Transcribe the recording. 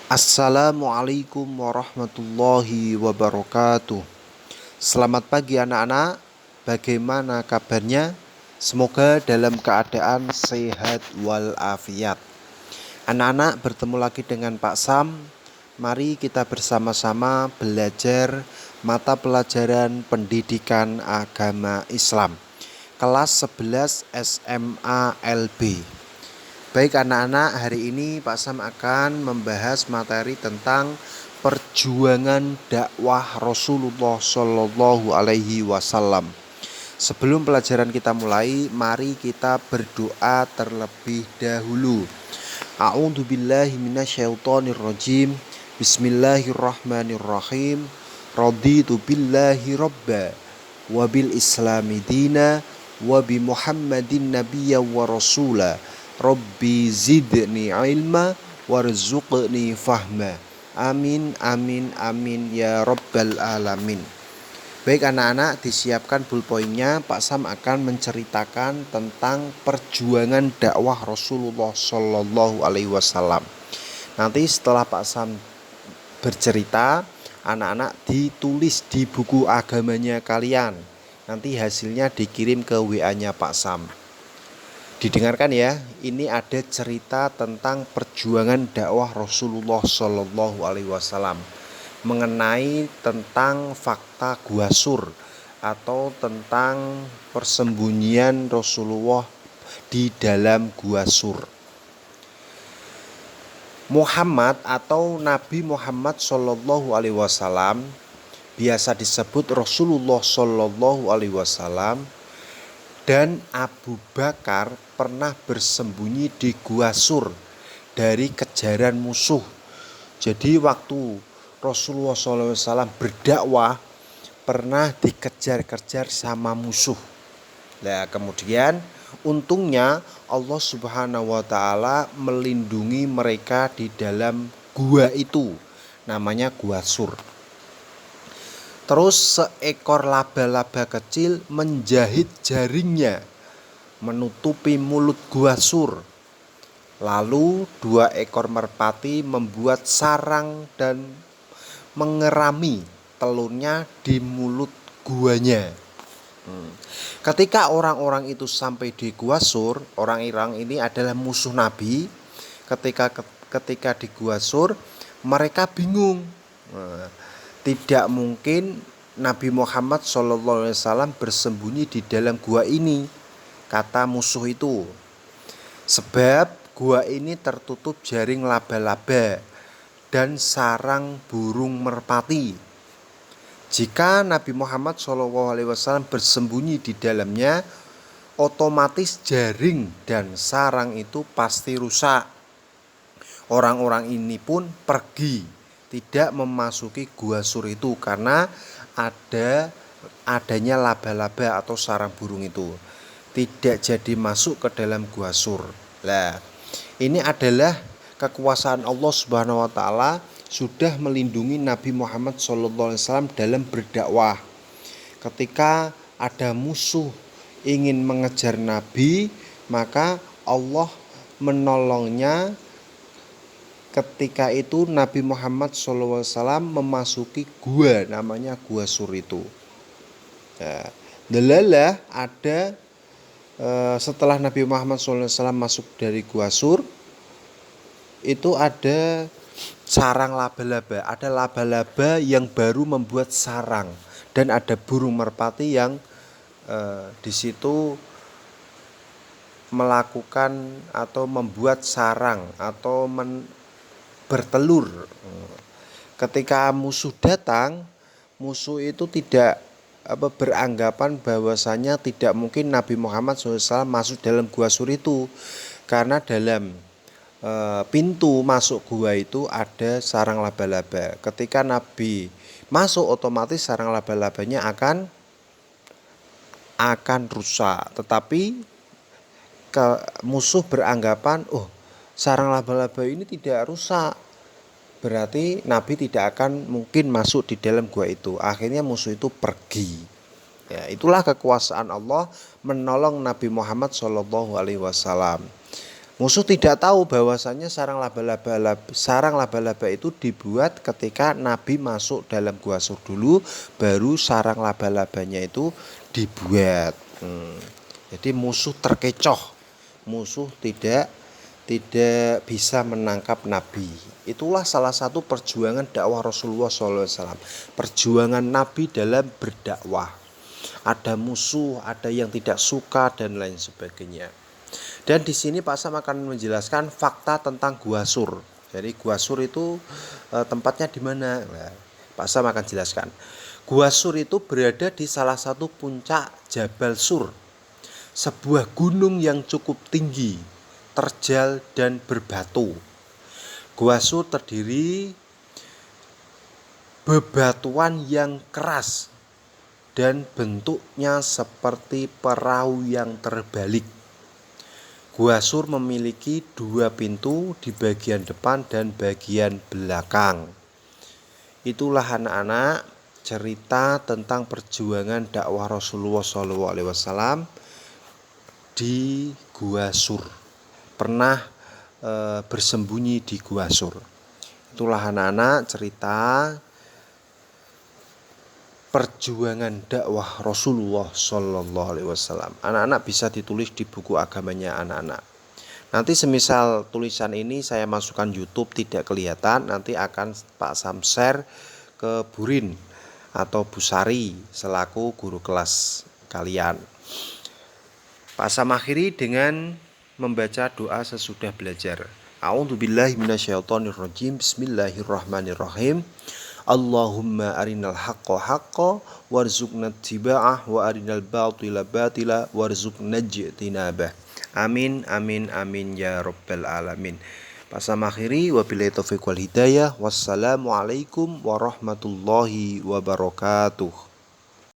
Assalamualaikum warahmatullahi wabarakatuh. Selamat pagi anak-anak. Bagaimana kabarnya? Semoga dalam keadaan sehat walafiat. Anak-anak, bertemu lagi dengan Pak Sam. Mari kita bersama-sama belajar mata pelajaran pendidikan agama Islam kelas 11 SMA LB. Baik anak-anak, hari ini Pak Sam akan membahas materi tentang perjuangan dakwah Rasulullah Shallallahu Alaihi Wasallam. Sebelum pelajaran kita mulai, mari kita berdoa terlebih dahulu. A'udzubillahi minasyaitonirrajim. Bismillahirrahmanirrahim. Raditu billahi robba wa bil islami dina wa bi Muhammadin nabiyya wa rasula. Rabbi zidni ilma warzuqni fahma. Amin amin amin ya rabbal alamin. Baik anak-anak, disiapkan pulpoinnya. Pak Sam akan menceritakan tentang perjuangan dakwah Rasulullah Shallallahu Alaihi Wasallam. Nanti setelah Pak Sam bercerita, anak-anak ditulis di buku agamanya kalian. Nanti hasilnya dikirim ke WA-nya Pak Sam. Didengarkan ya, ini ada cerita tentang perjuangan dakwah Rasulullah Shallallahu Alaihi Wasallam mengenai tentang fakta Gua Sur atau tentang persembunyian Rasulullah di dalam Gua Sur. Muhammad atau Nabi Muhammad Shallallahu Alaihi Wasallam biasa disebut Rasulullah Shallallahu Alaihi Wasallam dan Abu Bakar pernah bersembunyi di Gua Sur dari kejaran musuh. Jadi waktu Rasulullah SAW berdakwah pernah dikejar-kejar sama musuh. Nah kemudian untungnya Allah Subhanahu wa Ta'ala melindungi mereka di dalam gua itu, namanya Gua Sur. Terus seekor laba-laba kecil menjahit jaringnya menutupi mulut Gua Sur. Lalu 2 ekor merpati membuat sarang dan mengerami telurnya di mulut guanya. Ketika orang-orang itu sampai di Gua Sur, orang-orang ini adalah musuh Nabi. Ketika di Gua Sur, mereka bingung. Tidak mungkin Nabi Muhammad SAW bersembunyi di dalam gua ini, kata musuh itu. Sebab gua ini tertutup jaring laba-laba dan sarang burung merpati. Jika Nabi Muhammad SAW bersembunyi di dalamnya, otomatis jaring dan sarang itu pasti rusak. Orang-orang ini pun pergi, tidak memasuki Gua Sur itu karena adanya laba-laba atau sarang burung itu. Tidak jadi masuk ke dalam Gua Sur. Nah, ini adalah kekuasaan Allah Subhanahu wa Ta'ala sudah melindungi Nabi Muhammad SAW dalam berdakwah. Ketika ada musuh ingin mengejar Nabi, maka Allah menolongnya. Ketika itu Nabi Muhammad SAW memasuki gua, namanya Gua Sur itu. Delalah ada setelah Nabi Muhammad SAW masuk dari Gua Sur, itu ada sarang laba-laba. Ada laba-laba yang baru membuat sarang dan ada burung merpati yang di situ melakukan atau membuat sarang atau bertelur. Ketika musuh datang, musuh itu tidak beranggapan bahwasanya tidak mungkin Nabi Muhammad SAW masuk dalam Gua Sur itu, karena dalam pintu masuk gua itu ada sarang laba-laba. Ketika Nabi masuk, otomatis sarang laba-labanya akan rusak. Tetapi musuh beranggapan, sarang laba-laba ini tidak rusak, berarti Nabi tidak akan mungkin masuk di dalam gua itu. Akhirnya musuh itu pergi. Ya, itulah kekuasaan Allah menolong Nabi Muhammad SAW. Musuh tidak tahu bahwasannya sarang laba-laba itu dibuat ketika Nabi masuk dalam gua Sur dulu, baru sarang laba-labanya itu dibuat. Jadi musuh terkecoh, musuh tidak bisa menangkap Nabi. Itulah salah satu perjuangan dakwah Rasulullah SAW. Perjuangan Nabi dalam berdakwah. Ada musuh, ada yang tidak suka dan lain sebagainya. Dan di sini Pak Sam akan menjelaskan fakta tentang Gua Sur. Jadi Gua Sur itu tempatnya di mana? Nah, Pak Sam akan jelaskan. Gua Sur itu berada di salah satu puncak Jabal Sur, sebuah gunung yang cukup tinggi, terjal dan berbatu. Gua Sur terdiri bebatuan yang keras dan bentuknya seperti perahu yang terbalik. Gua Sur memiliki 2 pintu di bagian depan dan bagian belakang. Itulah anak-anak cerita tentang perjuangan dakwah Rasulullah SAW di Gua Sur. Pernah bersembunyi di Gua Sur. Itulah anak-anak cerita perjuangan dakwah Rasulullah SAW. Anak-anak bisa ditulis di buku agamanya anak-anak. Nanti semisal tulisan ini saya masukkan YouTube tidak kelihatan, nanti akan Pak Sam share ke Burin atau Bu Sari selaku guru kelas kalian. Pak Sam akhiri dengan membaca doa sesudah belajar. A'udzubillahi minasyaitonirrajim. Bismillahirrahmanirrahim. Allahumma arinal haqqa haqqa warzuqna ittiba'ah wa arinal batila batila warzuqna ijtinabah. Amin amin amin ya rabbal alamin. Pasam akhiri wabillahi taufiq wal hidayah. Wassalamualaikum warahmatullahi wabarakatuh.